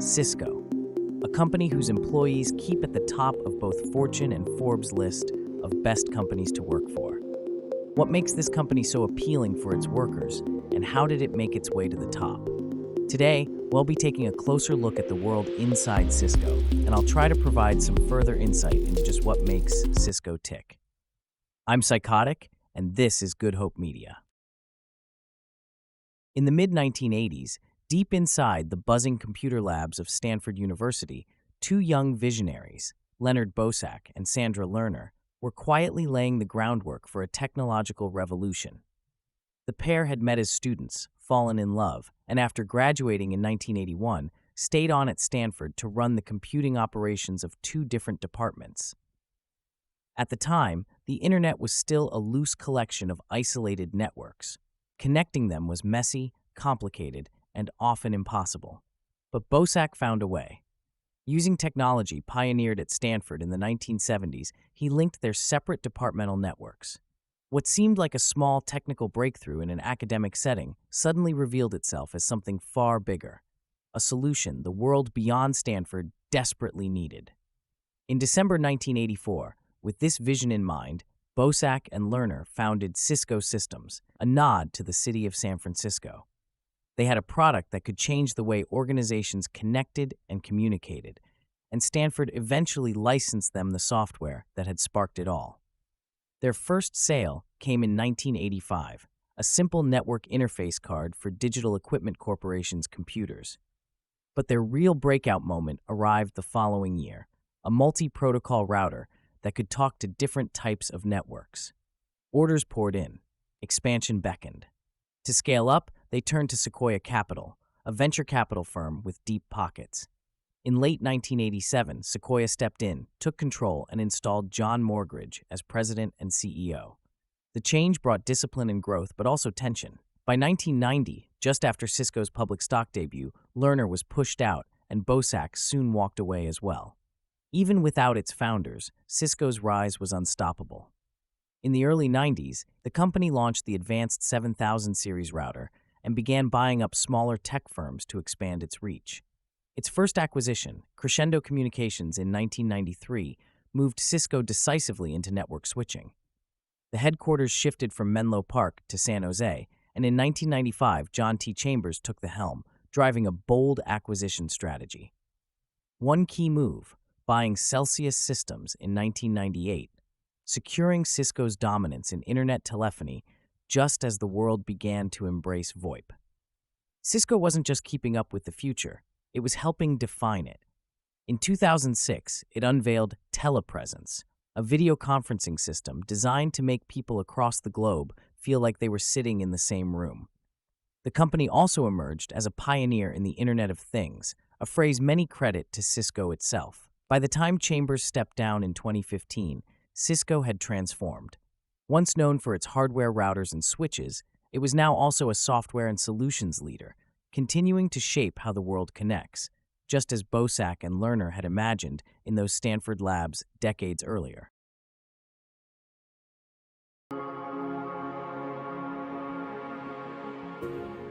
Cisco, a company whose employees keep at the top of both Fortune and Forbes list of best companies to work for. What makes this company so appealing for its workers, and how did it make its way to the top? Today, we'll be taking a closer look at the world inside Cisco, and I'll try to provide some further insight into just what makes Cisco tick. I'm Psychotic, and this is Good Hope Media. In the mid-1980s, deep inside the buzzing computer labs of Stanford University, two young visionaries, Leonard Bosack and Sandra Lerner, were quietly laying the groundwork for a technological revolution. The pair had met as students, fallen in love, and after graduating in 1981, stayed on at Stanford to run the computing operations of two different departments. At the time, the internet was still a loose collection of isolated networks. Connecting them was messy, complicated, and often impossible. But Bosack found a way. Using technology pioneered at Stanford in the 1970s, he linked their separate departmental networks. What seemed like a small technical breakthrough in an academic setting suddenly revealed itself as something far bigger, a solution the world beyond Stanford desperately needed. In December 1984, with this vision in mind, Bosack and Lerner founded Cisco Systems, a nod to the city of San Francisco. They had a product that could change the way organizations connected and communicated, and Stanford eventually licensed them the software that had sparked it all. Their first sale came in 1985, a simple network interface card for Digital Equipment Corporation's computers. But their real breakout moment arrived the following year, a multi-protocol router that could talk to different types of networks. Orders poured in. Expansion beckoned. To scale up, they turned to Sequoia Capital, a venture capital firm with deep pockets. In late 1987, Sequoia stepped in, took control, and installed John Morgridge as president and CEO. The change brought discipline and growth, but also tension. By 1990, just after Cisco's public stock debut, Lerner was pushed out, and Bosack soon walked away as well. Even without its founders, Cisco's rise was unstoppable. In the early 90s, the company launched the Advanced 7000 series router and began buying up smaller tech firms to expand its reach. Its first acquisition, Crescendo Communications in 1993, moved Cisco decisively into network switching. The headquarters shifted from Menlo Park to San Jose, and in 1995, John T. Chambers took the helm, driving a bold acquisition strategy. One key move, buying Celsius Systems in 1998, securing Cisco's dominance in internet telephony just as the world began to embrace VoIP. Cisco wasn't just keeping up with the future, it was helping define it. In 2006, it unveiled Telepresence, a video conferencing system designed to make people across the globe feel like they were sitting in the same room. The company also emerged as a pioneer in the Internet of Things, a phrase many credit to Cisco itself. By the time Chambers stepped down in 2015, Cisco had transformed. Once known for its hardware routers and switches, it was now also a software and solutions leader, continuing to shape how the world connects, just as Bosack and Lerner had imagined in those Stanford labs decades earlier.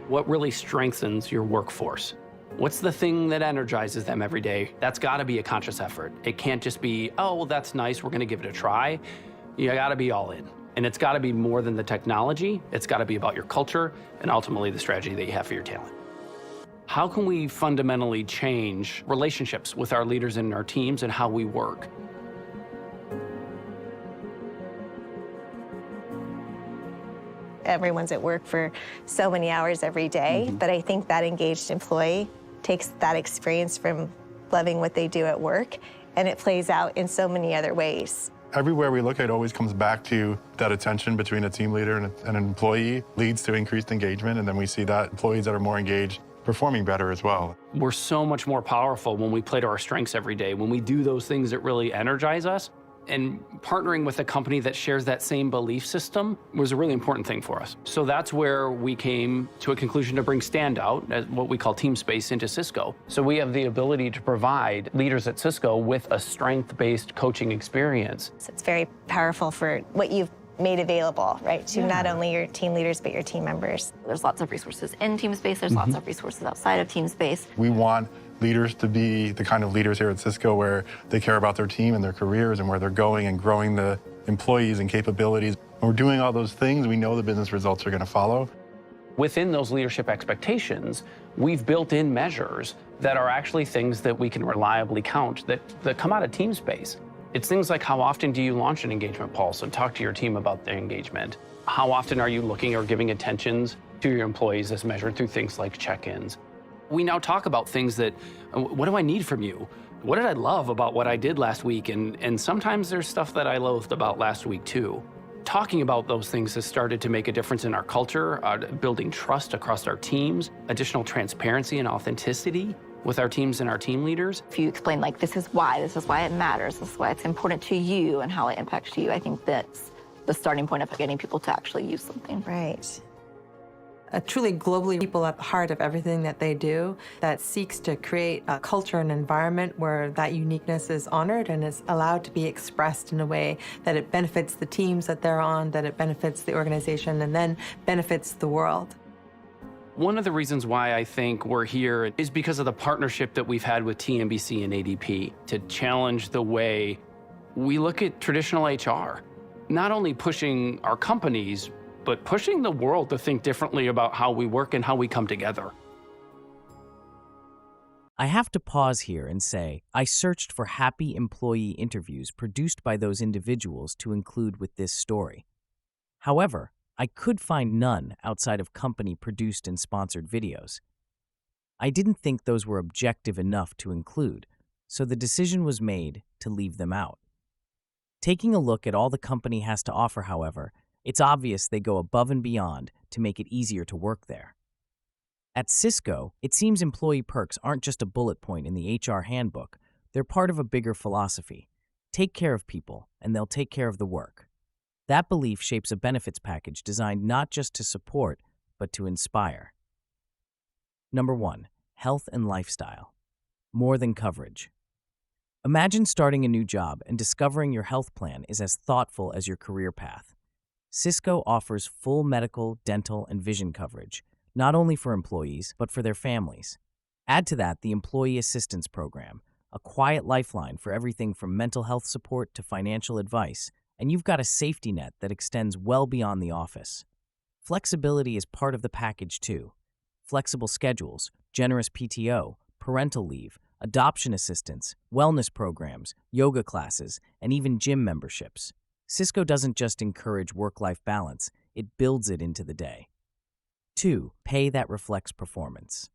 What really strengthens your workforce? What's the thing that energizes them every day? That's got to be a conscious effort. It can't just be, oh, well, that's nice, we're going to give it a try. You got to be all in. And it's got to be more than the technology. It's got to be about your culture and ultimately the strategy that you have for your talent. How can we fundamentally change relationships with our leaders and our teams and how we work? Everyone's at work for so many hours every day, but I think that engaged employee takes that experience from loving what they do at work, and it plays out in so many other ways. Everywhere we look, it always comes back to that attention between a team leader and an employee leads to increased engagement, and then we see that employees that are more engaged performing better as well. We're so much more powerful when we play to our strengths every day, when we do those things that really energize us. And partnering with a company that shares that same belief system was a really important thing for us. So that's where we came to a conclusion to bring Standout, as what we call Team Space, into Cisco. So we have the ability to provide leaders at Cisco with a strength-based coaching experience. So it's very powerful for what you've made available, right, to not only your team leaders, but your team members. There's lots of resources in Teamspace. There's lots of resources outside of Teamspace. We want leaders to be the kind of leaders here at Cisco where they care about their team and their careers and where they're going and growing the employees and capabilities. When we're doing all those things, we know the business results are going to follow. Within those leadership expectations, we've built in measures that are actually things that we can reliably count that come out of team space. It's things like, how often do you launch an engagement pulse and talk to your team about their engagement? How often are you looking or giving attentions to your employees as measured through things like check-ins? We now talk about things that, what do I need from you? What did I love about what I did last week? And sometimes there's stuff that I loathed about last week too. Talking about those things has started to make a difference in our culture, building trust across our teams, additional transparency and authenticity with our teams and our team leaders. If you explain, like, this is why it matters, this is why it's important to you and how it impacts you, I think that's the starting point of getting people to actually use something. Right. A truly globally people at the heart of everything that they do that seeks to create a culture and environment where that uniqueness is honored and is allowed to be expressed in a way that it benefits the teams that they're on, that it benefits the organization, and then benefits the world. One of the reasons why I think we're here is because of the partnership that we've had with TNBC and ADP to challenge the way we look at traditional HR. Not only pushing our companies, but pushing the world to think differently about how we work and how we come together. I have to pause here and say, I searched for happy employee interviews produced by those individuals to include with this story. However, I could find none outside of company-produced and sponsored videos. I didn't think those were objective enough to include, so the decision was made to leave them out. Taking a look at all the company has to offer, however, it's obvious they go above and beyond to make it easier to work there. At Cisco, it seems employee perks aren't just a bullet point in the HR handbook, they're part of a bigger philosophy. Take care of people, and they'll take care of the work. That belief shapes a benefits package designed not just to support, but to inspire. Number 1, health and lifestyle. More than coverage. Imagine starting a new job and discovering your health plan is as thoughtful as your career path. Cisco offers full medical, dental, and vision coverage, not only for employees, but for their families. Add to that the Employee Assistance Program, a quiet lifeline for everything from mental health support to financial advice, and you've got a safety net that extends well beyond the office. Flexibility is part of the package too. Flexible schedules, generous PTO, parental leave, adoption assistance, wellness programs, yoga classes, and even gym memberships. Cisco doesn't just encourage work-life balance, it builds it into the day. 2, pay that reflects performance.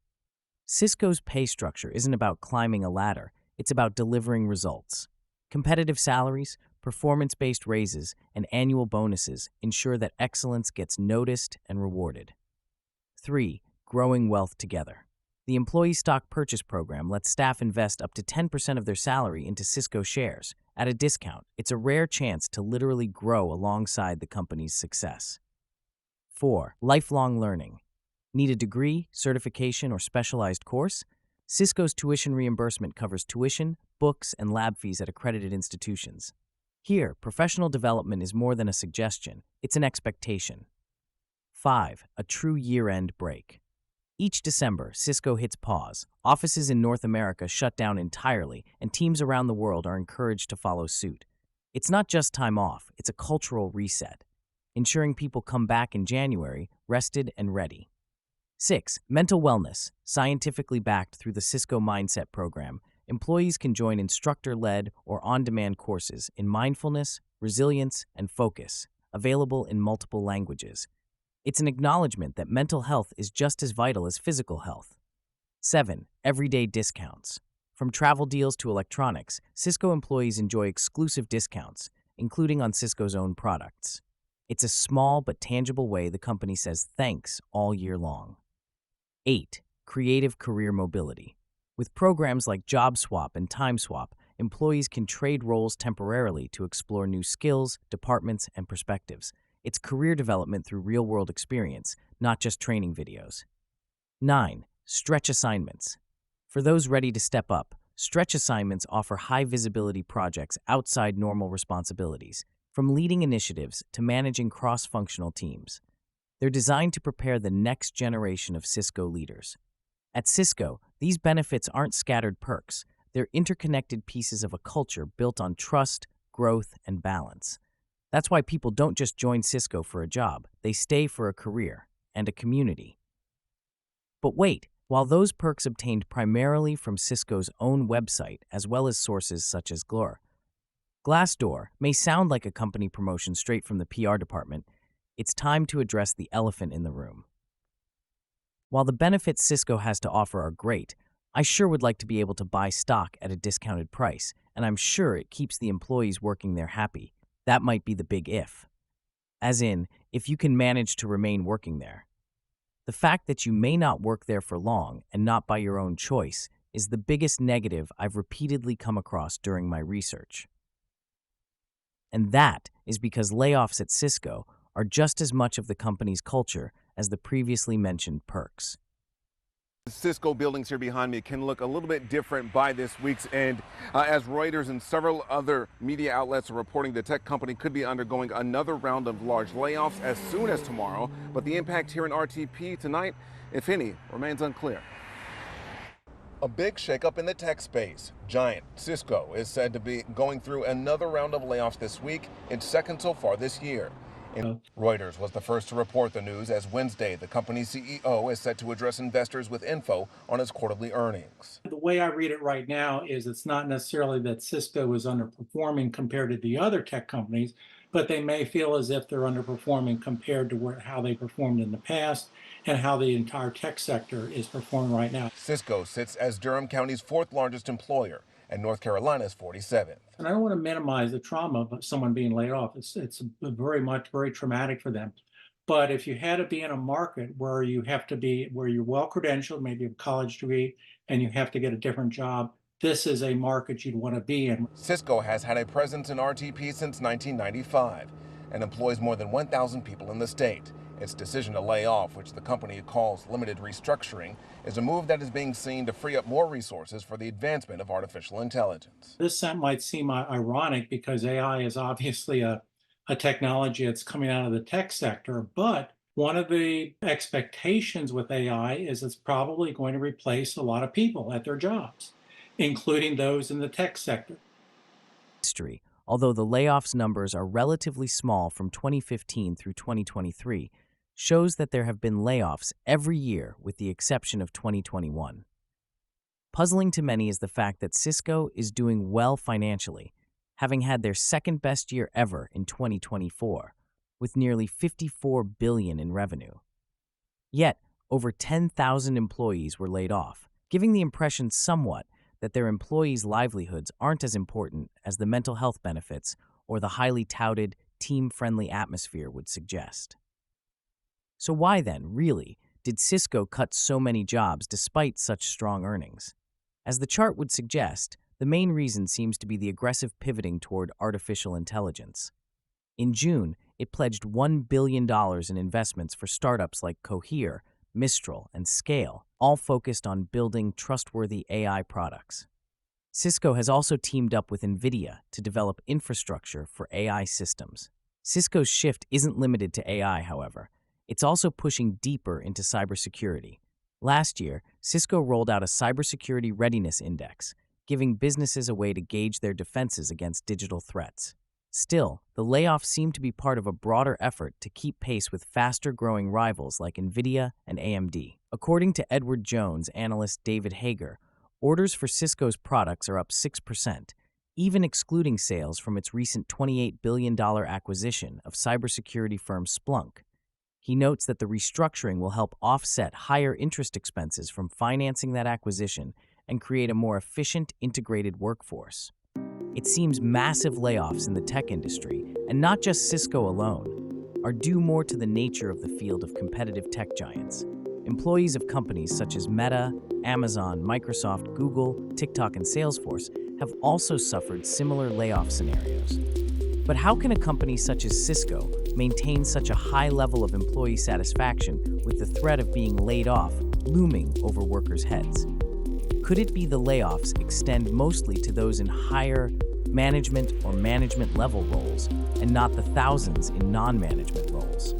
Cisco's pay structure isn't about climbing a ladder, it's about delivering results. Competitive salaries, performance-based raises, and annual bonuses ensure that excellence gets noticed and rewarded. 3, growing wealth together. The Employee Stock Purchase Program lets staff invest up to 10% of their salary into Cisco shares. At a discount, it's a rare chance to literally grow alongside the company's success. 4, lifelong learning. Need a degree, certification, or specialized course? Cisco's tuition reimbursement covers tuition, books, and lab fees at accredited institutions. Here, professional development is more than a suggestion, it's an expectation. 5, a true year-end break. Each December, Cisco hits pause. Offices in North America shut down entirely, and teams around the world are encouraged to follow suit. It's not just time off, it's a cultural reset, ensuring people come back in January, rested and ready. 6, mental wellness, scientifically backed through the Cisco Mindset program. Employees can join instructor-led or on-demand courses in mindfulness, resilience, and focus, available in multiple languages. It's an acknowledgement that mental health is just as vital as physical health. 7, everyday discounts. From travel deals to electronics, Cisco employees enjoy exclusive discounts, including on Cisco's own products. It's a small but tangible way the company says thanks all year long. 8, creative career mobility. With programs like Job Swap and Time Swap, employees can trade roles temporarily to explore new skills, departments, and perspectives. It's career development through real-world experience, not just training videos. 9, stretch assignments. For those ready to step up, stretch assignments offer high-visibility projects outside normal responsibilities, from leading initiatives to managing cross-functional teams. They're designed to prepare the next generation of Cisco leaders. At Cisco, these benefits aren't scattered perks. They're interconnected pieces of a culture built on trust, growth, and balance. That's why people don't just join Cisco for a job. They stay for a career and a community. But wait, while those perks obtained primarily from Cisco's own website as well as sources such as Glassdoor may sound like a company promotion straight from the PR department, it's time to address the elephant in the room. While the benefits Cisco has to offer are great, I sure would like to be able to buy stock at a discounted price, and I'm sure it keeps the employees working there happy. That might be the big if. As in, if you can manage to remain working there. The fact that you may not work there for long and not by your own choice is the biggest negative I've repeatedly come across during my research. And that is because layoffs at Cisco are just as much of the company's culture as the previously mentioned perks. The Cisco buildings here behind me can look a little bit different by this week's end, as Reuters and several other media outlets are reporting the tech company could be undergoing another round of large layoffs as soon as tomorrow. But the impact here in RTP tonight, if any, remains unclear. A big shakeup in the tech space. Giant Cisco is said to be going through another round of layoffs this week, its second so far this year. Reuters was the first to report the news, as Wednesday, the company's CEO is set to address investors with info on its quarterly earnings. The way I read it right now is it's not necessarily that Cisco is underperforming compared to the other tech companies, but they may feel as if they're underperforming compared to how they performed in the past and how the entire tech sector is performing right now. Cisco sits as Durham County's fourth largest employer and North Carolina's 47th. And I don't want to minimize the trauma of someone being laid off. It's very traumatic for them. But if you had to be in a market where you're well credentialed, maybe a college degree, and you have to get a different job, this is a market you'd want to be in. Cisco has had a presence in RTP since 1995 and employs more than 1,000 people in the state. Its decision to lay off, which the company calls limited restructuring, is a move that is being seen to free up more resources for the advancement of artificial intelligence. This might seem ironic because AI is obviously a technology that's coming out of the tech sector, but one of the expectations with AI is it's probably going to replace a lot of people at their jobs, including those in the tech sector. Although the layoffs numbers are relatively small from 2015 through 2023, shows that there have been layoffs every year with the exception of 2021. Puzzling to many is the fact that Cisco is doing well financially, having had their second best year ever in 2024, with nearly $54 billion in revenue. Yet, over 10,000 employees were laid off, giving the impression somewhat that their employees' livelihoods aren't as important as the mental health benefits or the highly touted, team-friendly atmosphere would suggest. So why then, really, did Cisco cut so many jobs despite such strong earnings? As the chart would suggest, the main reason seems to be the aggressive pivoting toward artificial intelligence. In June, it pledged $1 billion in investments for startups like Cohere, Mistral, and Scale, all focused on building trustworthy AI products. Cisco has also teamed up with NVIDIA to develop infrastructure for AI systems. Cisco's shift isn't limited to AI, however. It's also pushing deeper into cybersecurity. Last year, Cisco rolled out a cybersecurity readiness index, giving businesses a way to gauge their defenses against digital threats. Still, the layoffs seem to be part of a broader effort to keep pace with faster-growing rivals like NVIDIA and AMD. According to Edward Jones analyst David Hager, orders for Cisco's products are up 6%, even excluding sales from its recent $28 billion acquisition of cybersecurity firm Splunk. He notes that the restructuring will help offset higher interest expenses from financing that acquisition and create a more efficient, integrated workforce. It seems massive layoffs in the tech industry, and not just Cisco alone, are due more to the nature of the field of competitive tech giants. Employees of companies such as Meta, Amazon, Microsoft, Google, TikTok, and Salesforce have also suffered similar layoff scenarios. But how can a company such as Cisco maintain such a high level of employee satisfaction with the threat of being laid off looming over workers' heads? Could it be the layoffs extend mostly to those in higher management or management level roles and not the thousands in non-management roles?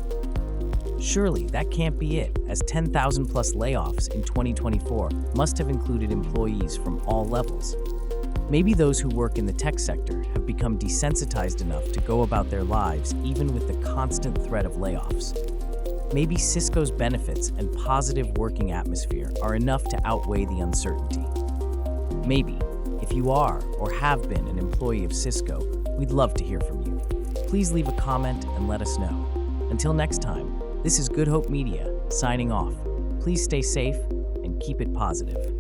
Surely that can't be it, as 10,000 plus layoffs in 2024 must have included employees from all levels. Maybe those who work in the tech sector have become desensitized enough to go about their lives even with the constant threat of layoffs. Maybe Cisco's benefits and positive working atmosphere are enough to outweigh the uncertainty. Maybe, if you are or have been an employee of Cisco, we'd love to hear from you. Please leave a comment and let us know. Until next time, this is Good Hope Media, signing off. Please stay safe and keep it positive.